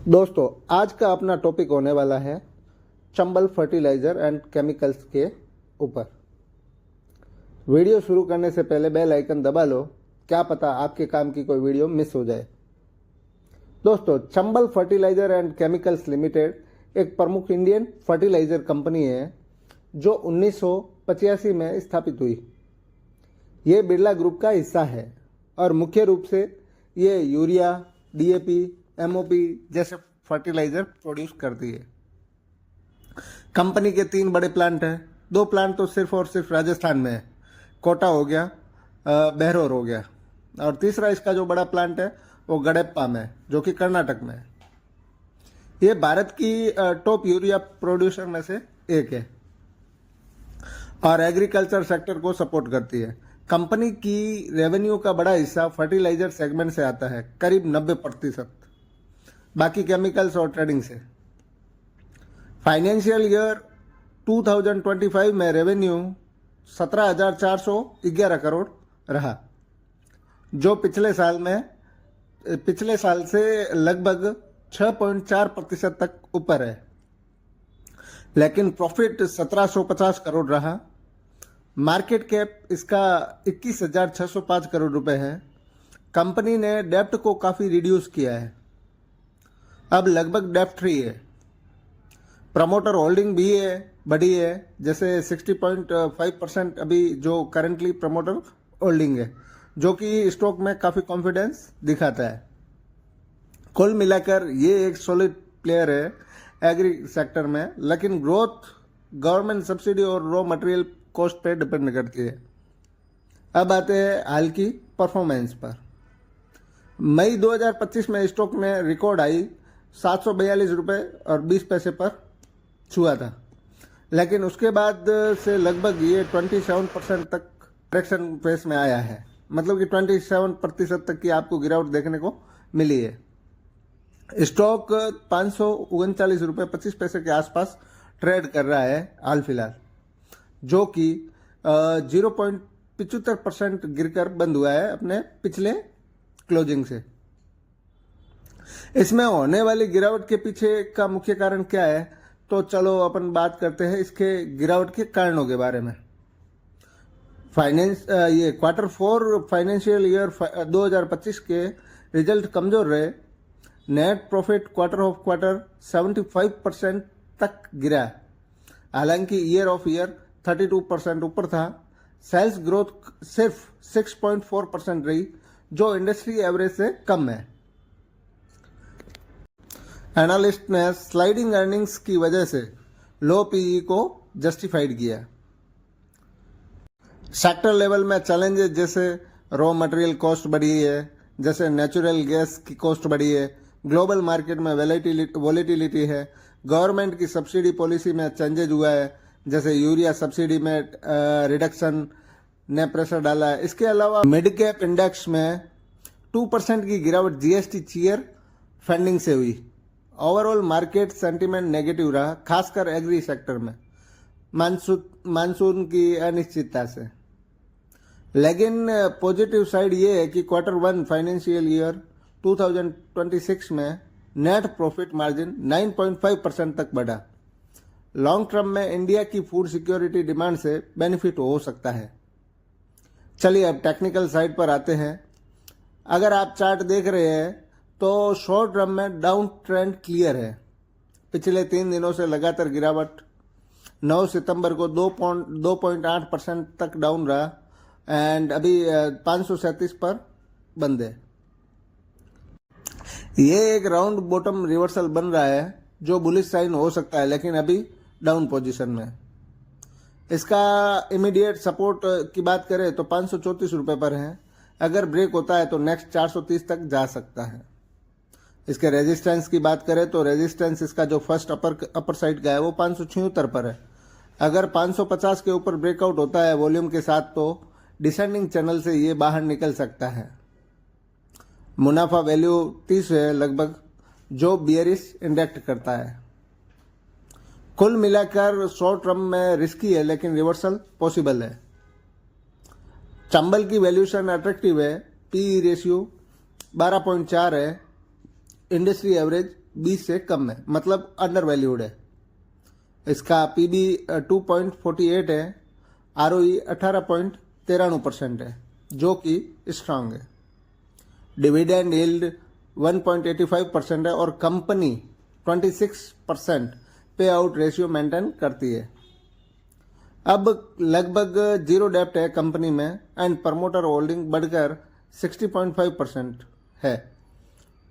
दोस्तों, आज का अपना टॉपिक होने वाला है चंबल फर्टिलाइजर एंड केमिकल्स के ऊपर। वीडियो शुरू करने से पहले बेल आइकन दबा लो, क्या पता आपके काम की कोई वीडियो मिस हो जाए। दोस्तों, Chambal fertiliser and chemicals limited एक प्रमुख इंडियन फर्टिलाइजर कंपनी है जो 1985 में स्थापित हुई। ये बिरला ग्रुप का हिस्सा है और मुख्य रूप से ये यूरिया, डीएपी, एमओपी जैसे फर्टिलाइजर प्रोड्यूस करती है। कंपनी के 3 बड़े प्लांट हैं। 2 प्लांट तो सिर्फ और सिर्फ राजस्थान में है, कोटा हो गया, बहरोर हो गया, और तीसरा इसका जो बड़ा प्लांट है वो गडेप्पा में, जो कि कर्नाटक में है। ये भारत की टॉप यूरिया प्रोड्यूसर में से एक है और एग्रीकल्चर सेक्टर को सपोर्ट करती है। कंपनी की रेवेन्यू का बड़ा हिस्सा फर्टिलाइजर सेगमेंट से आता है, करीब 90%, बाकी केमिकल्स और ट्रेडिंग से। फाइनेंशियल ईयर 2025 में रेवेन्यू 17,411 करोड़ रहा, जो पिछले साल से लगभग 6.4% तक ऊपर है, लेकिन प्रॉफिट 1750 करोड़ रहा। मार्केट कैप इसका 21,605 करोड़ रुपए है। कंपनी ने डेप्ट को काफ़ी रिड्यूस किया है, अब लगभग डेप्ट फ्री है। प्रमोटर होल्डिंग भी बढ़ी है, जैसे 60.5% अभी जो करंटली प्रमोटर होल्डिंग है, जो कि स्टॉक में काफ़ी कॉन्फिडेंस दिखाता है। कुल मिलाकर ये एक सॉलिड प्लेयर है एग्री सेक्टर में, लेकिन ग्रोथ गवर्नमेंट सब्सिडी और रॉ मटेरियल कॉस्ट पे डिपेंड करती है। अब आते हैं हाल की परफॉर्मेंस पर। मई 2025 में स्टॉक में रिकॉर्ड हाई 742 रुपये और 20 पैसे पर छुआ था, लेकिन उसके बाद से लगभग ये 27% तक करेक्शन फेस में आया है। मतलब कि 27% तक की आपको गिरावट देखने को मिली है। स्टॉक 539 रुपये 25 पैसे के आसपास ट्रेड कर रहा है हाल फिलहाल, जो कि 0.75% गिरकर बंद हुआ है अपने पिछले क्लोजिंग से। इसमें होने वाली गिरावट के पीछे का मुख्य कारण क्या है, तो चलो अपन बात करते हैं इसके गिरावट के कारणों के बारे में। ये Q4 फाइनेंशियल ईयर 2025 के रिजल्ट कमजोर रहे। Net profit quarter of quarter 75% तक गिरा, हालांकि ईयर ऑफ ईयर 32% ऊपर था। सेल्स ग्रोथ सिर्फ 6.4% रही, जो इंडस्ट्री एवरेज से कम है। एनालिस्ट ने स्लाइडिंग अर्निंग्स की वजह से लो पीई को जस्टिफाइड किया। सेक्टर लेवल में चैलेंजेस जैसे रॉ मटेरियल कॉस्ट बढ़ी है, जैसे नेचुरल गैस की कॉस्ट बढ़ी है, ग्लोबल मार्केट में वॉलेटिलिटी है, गवर्नमेंट की सब्सिडी पॉलिसी में चेंजेज हुआ है, जैसे यूरिया सब्सिडी में रिडक्शन ने प्रेशर डाला है। इसके अलावा मिड कैप इंडेक्स में 2% की गिरावट जीएसटी चीयर फंडिंग से हुई। ओवरऑल मार्केट सेंटीमेंट नेगेटिव रहा, खासकर एग्री सेक्टर में मानसून की अनिश्चितता से। लेकिन पॉजिटिव साइड ये है कि Q1 फाइनेंशियल ईयर 2026 में नेट प्रॉफिट मार्जिन 9.5% तक बढ़ा। लॉन्ग टर्म में इंडिया की फूड सिक्योरिटी डिमांड से बेनिफिट हो सकता है। चलिए अब टेक्निकल साइड पर आते हैं। अगर आप चार्ट देख रहे हैं तो शॉर्ट टर्म में डाउन ट्रेंड क्लियर है। पिछले 3 दिनों से लगातार गिरावट 9 सितंबर को 2.8% तक डाउन रहा एंड अभी 537 पर बंद है। ये एक राउंड बॉटम रिवर्सल बन रहा है, जो बुलिश साइन हो सकता है, लेकिन अभी डाउन पोजीशन में। इसका इमीडिएट सपोर्ट की बात करें तो 534 रुपये पर है। अगर ब्रेक होता है तो नेक्स्ट 430 तक जा सकता है। इसके रेजिस्टेंस की बात करें तो रेजिस्टेंस इसका जो फर्स्ट अपर साइड का है वो 576 पर है। अगर 550 के ऊपर ब्रेकआउट होता है वॉल्यूम के साथ तो डिसेंडिंग चैनल से ये बाहर निकल सकता है। मुनाफा वैल्यू 30 है लगभग, जो बियरिश इंडेक्ट करता है। कुल मिलाकर शॉर्ट टर्म में रिस्की है, लेकिन रिवर्सल पॉसिबल है। चंबल की वैल्यूएशन अट्रैक्टिव है, पीई रेशियो 12.4 है, इंडस्ट्री एवरेज 20 से कम है, मतलब अंडर वैल्यूड है। इसका पीबी 2.48 है, आरओई 18.93% है, जो कि स्ट्रांग है। डिविडेंड यील्ड 1.85% है और कंपनी 26% पे आउट रेशियो मेंटेन करती है। अब लगभग जीरो डेप्ट है कंपनी में एंड प्रमोटर होल्डिंग बढ़कर 60.5% है।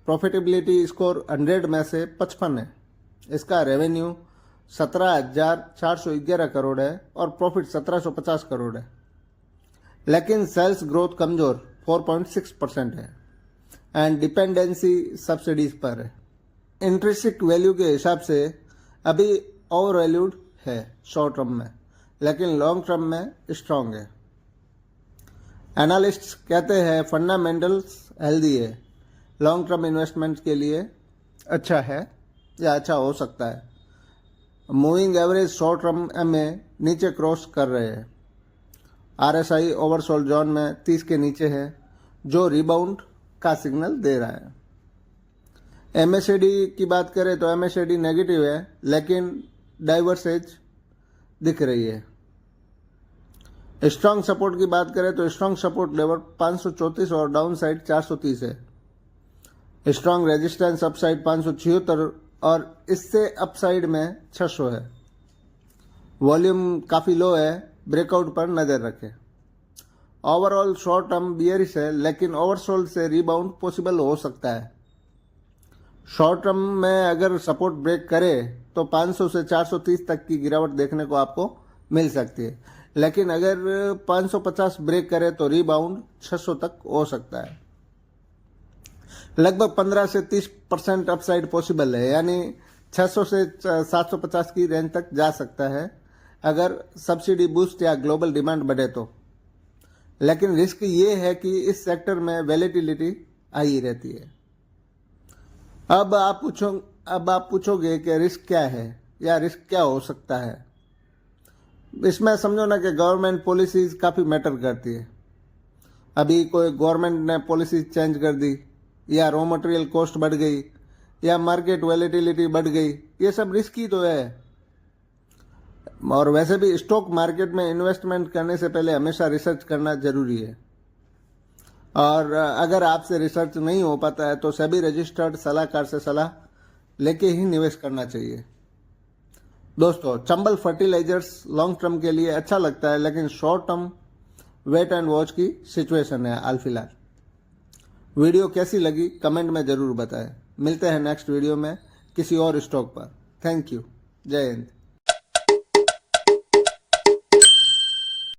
प्रॉफिटेबिलिटी स्कोर 100 में से 55 है। इसका रेवेन्यू 17,411 करोड़ है और प्रॉफिट 1750 करोड़ है, लेकिन सेल्स ग्रोथ कमजोर 4.6% है एंड डिपेंडेंसी सब्सिडीज पर है। इंट्रिंसिक वैल्यू के हिसाब से अभी ओवर वैल्यूड है शॉर्ट टर्म में, लेकिन लॉन्ग टर्म में स्ट्रांग है। एनालिस्ट्स कहते हैं फंडामेंटल्स हेल्दी है, लॉन्ग टर्म इन्वेस्टमेंट के लिए अच्छा है या अच्छा हो सकता है। मूविंग एवरेज शॉर्ट टर्म में नीचे क्रॉस कर रहे हैं। आरएसआई ओवरसोल्ड जोन में 30 के नीचे है, जो रिबाउंड का सिग्नल दे रहा है। एमएसएडी की बात करें तो एमएसएडी नेगेटिव है, लेकिन डाइवर्सेज दिख रही है। स्ट्रांग सपोर्ट की बात करें तो स्ट्रांग सपोर्ट लेवल 534 और डाउन साइड 430 है। स्ट्रांग रेजिस्टेंस अपसाइड 576 और इससे अपसाइड में 600 है। वॉल्यूम काफ़ी लो है, ब्रेकआउट पर नज़र रखें। ओवरऑल शॉर्ट टर्म बियरिश है, लेकिन ओवरसोल्ड से रिबाउंड पॉसिबल हो सकता है। शॉर्ट टर्म में अगर सपोर्ट ब्रेक करे तो 500 से 430 तक की गिरावट देखने को आपको मिल सकती है, लेकिन अगर 550 ब्रेक करे तो रिबाउंड 600 तक हो सकता है। लगभग 15 से 30% अपसाइड पॉसिबल है, यानी 600 से 750 की रेंज तक जा सकता है अगर सब्सिडी बूस्ट या ग्लोबल डिमांड बढ़े तो। लेकिन रिस्क ये है कि इस सेक्टर में वैलेटिलिटी आई रहती है। अब आप पूछोगे कि रिस्क क्या है या रिस्क क्या हो सकता है। इसमें समझो ना कि गवर्नमेंट पॉलिसीज काफ़ी मैटर करती है। अभी कोई गवर्नमेंट ने पॉलिसी चेंज कर दी, या रॉ मटेरियल कॉस्ट बढ़ गई, या मार्केट वैलेटिलिटी बढ़ गई, ये सब रिस्क ही तो है। और वैसे भी स्टॉक मार्केट में इन्वेस्टमेंट करने से पहले हमेशा रिसर्च करना जरूरी है, और अगर आपसे रिसर्च नहीं हो पाता है तो सभी रजिस्टर्ड सलाहकार से सलाह लेके ही निवेश करना चाहिए। दोस्तों, चंबल फर्टिलाइजर्स लॉन्ग टर्म के लिए अच्छा लगता है, लेकिन short term wait and watch की सिचुएशन है हाल फिलहाल। वीडियो कैसी लगी कमेंट में ज़रूर बताएं। मिलते हैं नेक्स्ट वीडियो में किसी और स्टॉक पर। Thank you. जय हिंद।